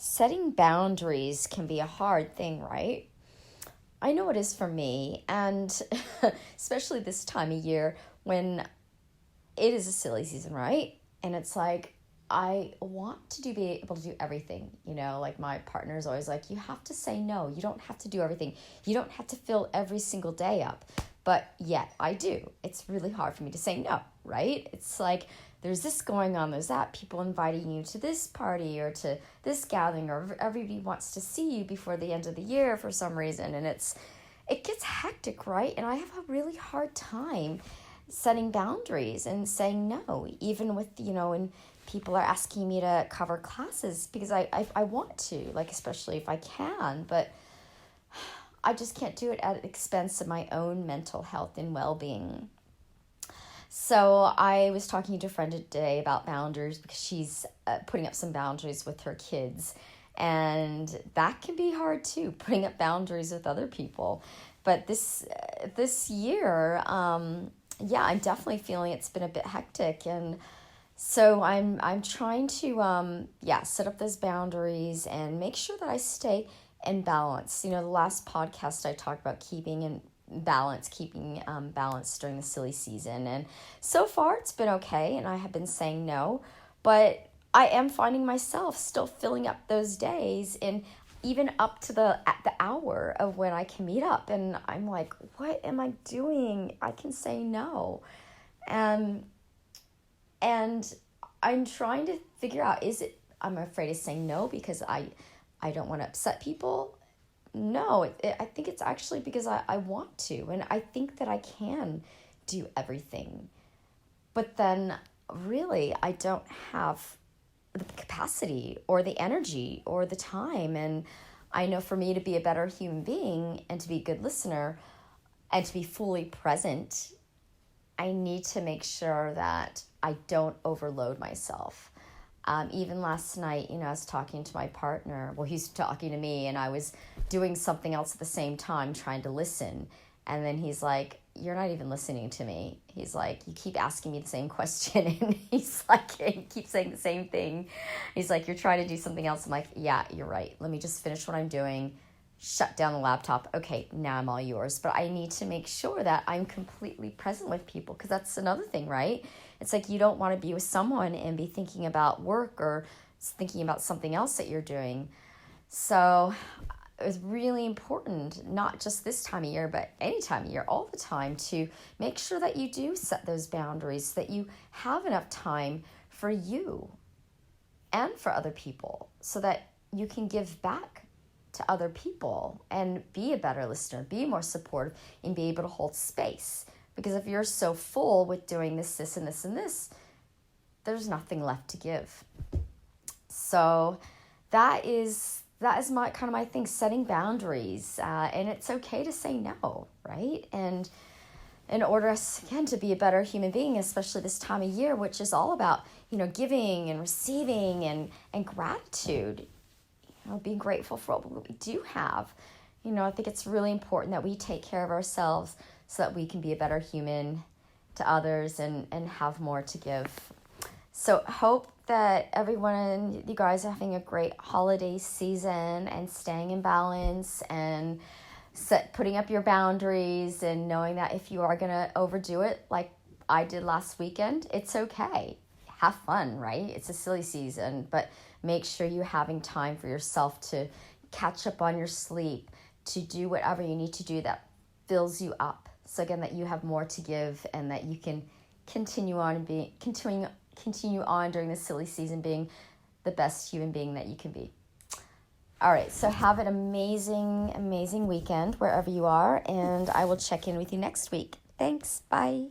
setting boundaries can be a hard thing, right? I know it is for me, and especially this time of year when it is a silly season, right? And it's like, I want to be able to do everything, like my partner is always like, you have to say no. You don't have to do everything. You don't have to fill every single day up. But yet I do. It's really hard for me to say no, right? It's like, there's this going on, there's that, people inviting you to this party or to this gathering, or everybody wants to see you before the end of the year for some reason. And it gets hectic, right? And I have a really hard time setting boundaries and saying no, even with, and people are asking me to cover classes because I want to, like, especially if I can, but I just can't do it at the expense of my own mental health and well-being. So I was talking to a friend today about boundaries because she's putting up some boundaries with her kids. And that can be hard too, putting up boundaries with other people. But this year, I'm definitely feeling it's been a bit hectic. And so I'm trying to, set up those boundaries and make sure that I stay in balance. The last podcast I talked about keeping balance during the silly season. And so far it's been okay, and I have been saying no, but I am finding myself still filling up those days, and even up to the hour of when I can meet up. And I'm like, what am I doing? I can say no. And I'm trying to figure out, I'm afraid of saying no because I don't want to upset people. No, I think it's actually because I want to, and I think that I can do everything. But then really I don't have the capacity or the energy or the time. And I know for me to be a better human being and to be a good listener and to be fully present, I need to make sure that I don't overload myself. Even last night, I was talking to my partner. Well, he's talking to me, and I was doing something else at the same time, trying to listen. And then he's like, you're not even listening to me. He's like, you keep asking me the same question. And he's like, he keeps saying the same thing. He's like, you're trying to do something else. I'm like, yeah, you're right. Let me just finish what I'm doing. Shut down the laptop. Okay, now I'm all yours. But I need to make sure that I'm completely present with people, because that's another thing, right? It's like you don't want to be with someone and be thinking about work or thinking about something else that you're doing. So it was really important, not just this time of year, but any time of year, all the time, to make sure that you do set those boundaries, that you have enough time for you and for other people so that you can give back to other people and be a better listener, be more supportive, and be able to hold space. Because if you're so full with doing this, and this, and this, there's nothing left to give. So that is my thing, setting boundaries. And it's okay to say no, right? And in order us, again, to be a better human being, especially this time of year, which is all about, giving and receiving and gratitude, being grateful for what we do have. I think it's really important that we take care of ourselves so that we can be a better human to others and have more to give. So hope that everyone, you guys are having a great holiday season and staying in balance and putting up your boundaries and knowing that if you are going to overdo it like I did last weekend, it's okay. Have fun, right? It's a silly season, but make sure you're having time for yourself to catch up on your sleep, to do whatever you need to do that fills you up. So again, that you have more to give and that you can continue on during this silly season being the best human being that you can be. All right, so have an amazing, amazing weekend wherever you are, and I will check in with you next week. Thanks. Bye.